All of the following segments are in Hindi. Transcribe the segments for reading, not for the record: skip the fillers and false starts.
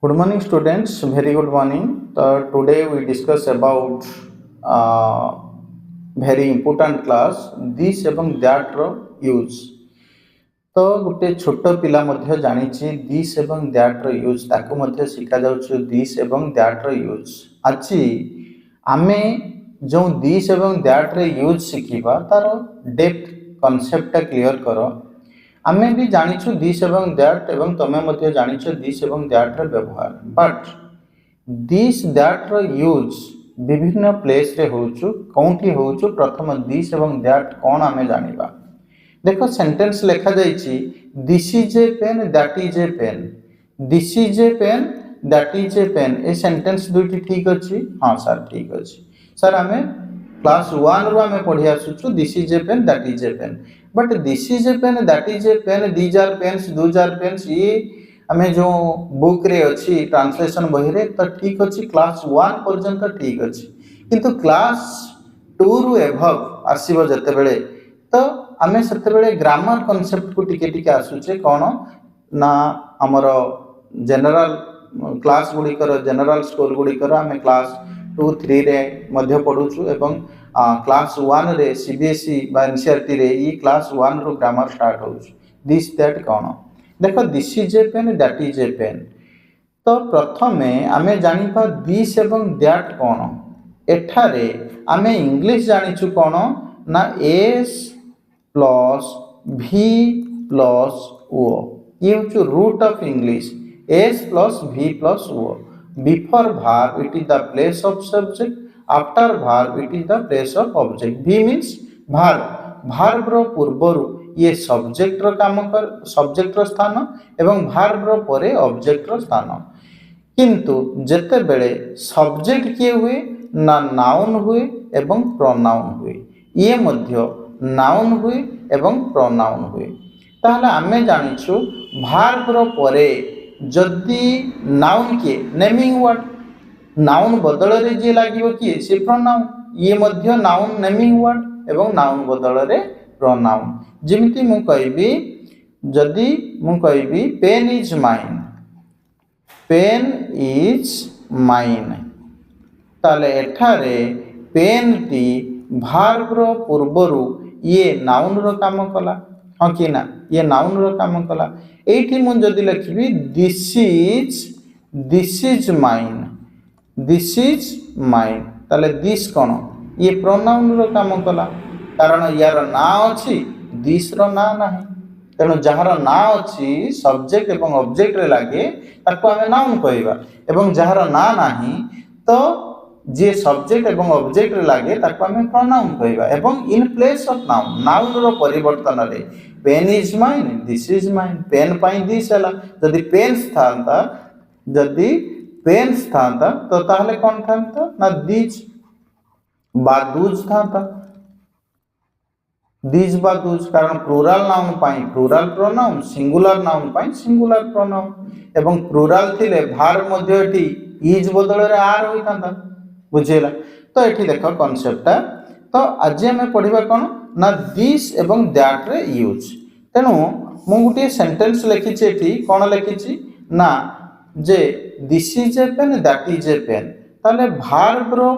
Good morning, students. Very good morning. Today we discuss about very important class this ଏବଂ that ର use। तो गोटे छोट पिला मध्य जानिछि this ଏବଂ that ର use ताको मध्य शिखा जाउछु this ଏବଂ that ର use। आछि आमे जो this ଏବଂ that ର use शिखिबा तार डेप्थ कांसेप्ट टा क्लियर करो। आमे भी जानिछु दिस एवं दैट एवं तमे मध्य जानिछु दिस एवं दैट र व्यवहार बट दिस दैट र यूज विभिन्न प्लेस रे होउछु कोंठी होउछु प्रथम दिस एवं दैट कोन आमे जानिबा। देखो सेंटेंस लिखा जाइछि this is a pen that is a pen. This is a pen that is a pen a sentence दुइटी ठीक अछि। हां सर ठीक अछि सर। आमे क्लास 1 रो आमे पढि आसुछु this is a pen that is a pen but this is a pen that is a pen these are pens those are pens ये आमे जो बुक रे अछि ट्रांसलेशन बही रे तो ठीक अछि क्लास 1 पर्यंत ठीक अछि किंतु क्लास 2 रु एभव आसीबो जते बेले तो आमे सते बेले ग्रामर कांसेप्ट को टिके टिके आसुचे कोन ना हमरो जनरल क्लास गुडी कर जनरल स्कूल गुडी कर आमे क्लास 2 3 रे मध्य पढुछु एवं क्लास 1 रे सीबीएसई बा एनसीईआरटी रे ई क्लास 1 रो ग्रामर स्टार्ट होउछ। दिस दैट कोन देखो this is a pen that is a pen तो प्रथमे आमे जानिपा दिस एवं दैट कोन एठारे आमे इंग्लिश जानिछु कोन ना S plus V plus O ये होछु root of English S plus V plus O before verb it is the place of subject after verb it is the place of object v means verb रो पूर्वरु ये सब्जेक्ट रो काम कर सब्जेक्ट रो स्थान एवं verb रो परे ऑब्जेक्ट रो स्थान किंतु जते बेले सब्जेक्ट किए हुए ना नाउन हुए एवं प्रोनाउन हुए ये मध्य नाउन हुए एवं प्रोनाउन हुए ताहले आमे जानिछु verb रो परे जदि नाउन के नेमिंग वर्ड नाउन बदल रे जे लागिवो कि से प्रोनाउन ये मध्य नाउन नेमिंग वर्ड एवं नाउन बदल रे प्रोनाउन जेमिति मु कहबी जदि मु कहबी पेन इज माइन ताले एठारे पेन टी वर्ब रो पूर्वरु ये नाउन रो काम कला हां कि ना ये नाउन रो काम कला एठी मु जदि लिखबी दिस इज माइन ताले दिस कोन ये प्रोनाउन रो काम कला कारण यार ना अछि दिस रो ना नाही तेनु जहार ना अछि सब्जेक्ट एवं ऑब्जेक्ट रे लागे ताको हमें नाउन कहबा एवं जहार ना नाही तो जे सब्जेक्ट एवं ऑब्जेक्ट रे लागे ताको हमें प्रोनाउन कहबा एवं इन प्लेस ऑफ नाउन रो परिवर्तन रे pen is mine this is mine pen पाई दिस हला जदि पेन्स थांता तो ताहले कोन थांता ना दिज बा दूज थांता दिज बा दूज कारण प्लूरल नाउन पाई प्लूरल प्रोनाउन सिंगुलर नाउन पाई सिंगुलर प्रोनाउन एवं प्लूरल थिले भार मध्य एठी इज बदल रे आर होई थांता बुझेला तो एठी देखो कांसेप्ट तो आज हमें पढिबा कोन ना दिस एवं दैट रे यूज तेनु मु गुटे सेंटेंस लिखिछि एठी कोन लिखिछि ना जे this is a pen that is a pen ताले verb रो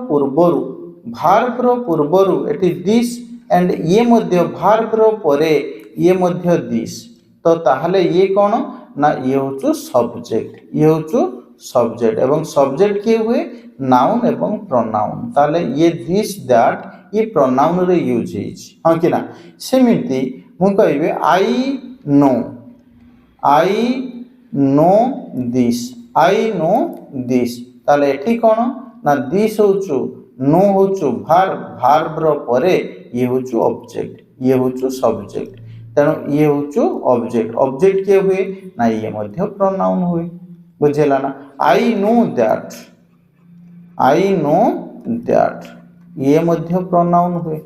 पूर्वरु एठी दिस एंड ये मध्य verb रो परे ये मध्य दिस तो ताहले ये कोन ना ये होचु सब्जेक्ट एवं सब्जेक्ट के हुए नाउन एवं प्रोनाउन ताले ये दिस दैट ये प्रोनाउन रे यूज हिच हां कि ना सेमिति मु कहबे आई नो दिस ताले एठी कोन ना दिस होचु नो होचु verb रो परे ये होचु सब्जेक्ट तेणु ये होचु ऑब्जेक्ट के हुए ना ये मध्य प्रोनाउन हुए बुझेला ना आई नो दैट ये मध्य प्रोनाउन हुए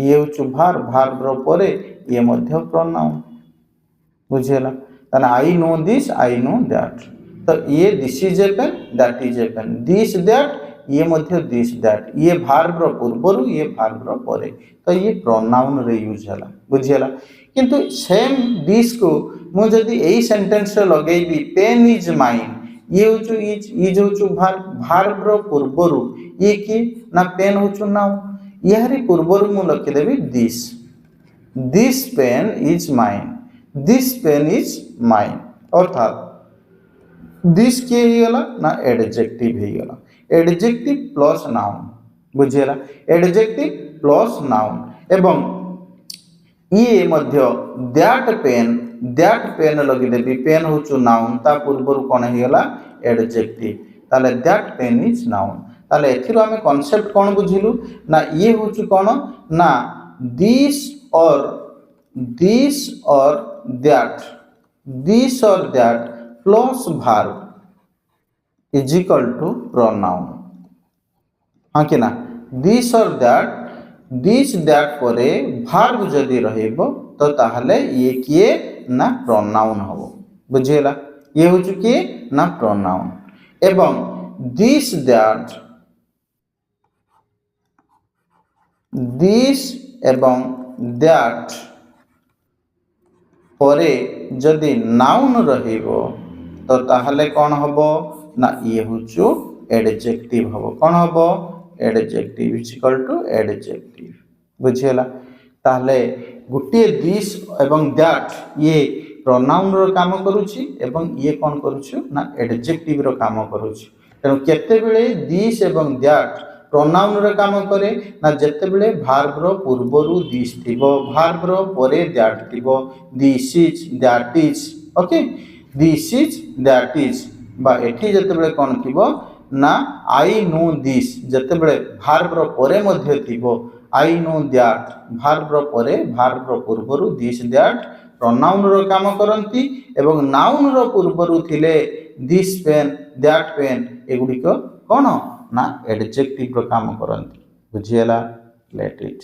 ये होचु verb रो परे ये मध्य प्रोनाउन बुझेला ताना I know this I know that तो ये this is a pen that is a pen this that ये मध्य दिस दैट ये verb रो पूर्वरु ये verb रो परे तो ये प्रोनाउन रे यूज हला बुझियला किंतु सेम दिस को मु जदी एई सेंटेंस रे लगेबी पेन इज माइन ये होचु इज होचु भार्ब रो पूर्वरु ये कि ना पेन होचु नाउन यारी पूर्वरु मु लिखि देबी this pen is mine this pen is mine अर्थात दिस किए ही गला ना एडजेक्टिव ही गला एडजेक्टिव प्लस नाउन बुझियला एडजेक्टिव प्लस नाउन एवं ये मध्य दैट पेन लगी देबी पेन होचु नाउन ता पूर्वरु कोन ही गला एडजेक्टिव ताले दैट पेन इज नाउन ताले एथिरो हमें कांसेप्ट कोन बुझिलु ना ये होचु कोन ना दिस और that plus verb is equal to pronoun हाँ कि ना दिस और दैट परे verb जदि रहिबो तो ताहले ये किए ना प्रोनाउन हबो बुझियला ये हो चुकी ना प्रोनाउन एवं दिस एवं दैट परे जदि नाउन रहिबो तो ताहले कौन हबो ना ये होचु एडजेक्टिव हबो कौन हबो adjective is equal to adjective बुझियला ताहले गुटिए दिस एवं दैट ये प्रोनाउन रो काम करूची एवं ये कौन करूछु ना एडजेक्टिव रो काम करूची तेणु केते बेले दिस एवं दैट प्रोनाउन रो काम करे ना जेते बेले वर्ब रो पूर्वरु दिस थिबो वर्ब रो परे दैट थिबो this is that is okay this is that is बा एठी जेते बेले कोन थिबो ना आई नो दिस जेते बेले वर्ब रो परे मध्ये थिबो आई नो दैट वर्ब रो परे वर्ब रो पूर्वरु दिस दैट प्रोनाउन रो काम करंती एवं नाउन रो पूर्वरु थिले दिस पेन दैट पेन एगुडी को कोन ना एडजेक्टिव रो काम करंती बुझियला लेट इट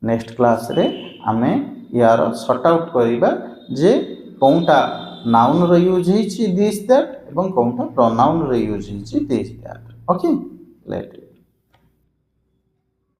नेक्स्ट क्लास रे हमें यार सॉर्ट आउट करिबा जे कोनटा नाउन रो यूज हिची दिस दैट एवं कोनटा प्रोनाउन रो यूज हिची दिस दैट ओके लेट